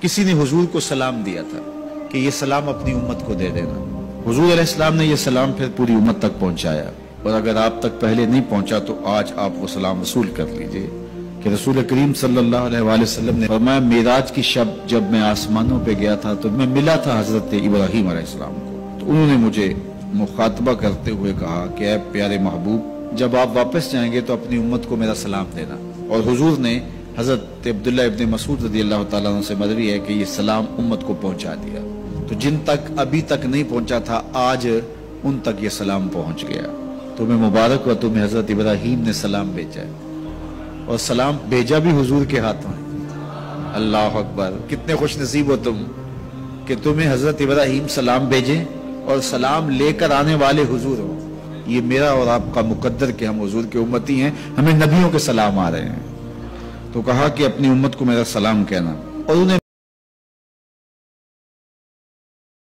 کسی نے حضور کو سلام دیا تھا کہ یہ سلام اپنی امت کو دے دینا. حضور علیہ السلام نے یہ سلام پھر پوری امت تک پہنچایا، اور اگر آپ تک پہلے نہیں پہنچا تو آج آپ وہ سلام وصول کر لیجئے کہ رسول کریم صلی اللہ علیہ وآلہ وسلم نے فرمایا معراج کی شب جب میں آسمانوں پہ گیا تھا تو میں ملا تھا حضرت ابراہیم علیہ السلام کو، تو انہوں نے مجھے مخاطبہ کرتے ہوئے کہا کہ اے پیارے محبوب، جب آپ واپس جائیں گے تو اپنی امت کو میرا سلام دینا. اور حضور نے حضرت عبداللہ ابن مسعود رضی اللہ تعالیٰ عنہ سے مروی ہے کہ یہ سلام امت کو پہنچا دیا. تو جن تک ابھی تک نہیں پہنچا تھا آج ان تک یہ سلام پہنچ گیا. تمہیں مبارک ہو، تمہیں حضرت ابراہیم نے سلام بھیجا ہے، اور سلام بھیجا بھی حضور کے ہاتھوں ہے. اللہ اکبر، کتنے خوش نصیب ہو تم کہ تمہیں حضرت ابراہیم سلام بھیجے اور سلام لے کر آنے والے حضور ہو. یہ میرا اور آپ کا مقدر کہ ہم حضور کے امتی ہیں، ہمیں نبیوں کے سلام آ رہے ہیں. تو کہا کہ اپنی امت کو میرا سلام کہنا، اور انہیں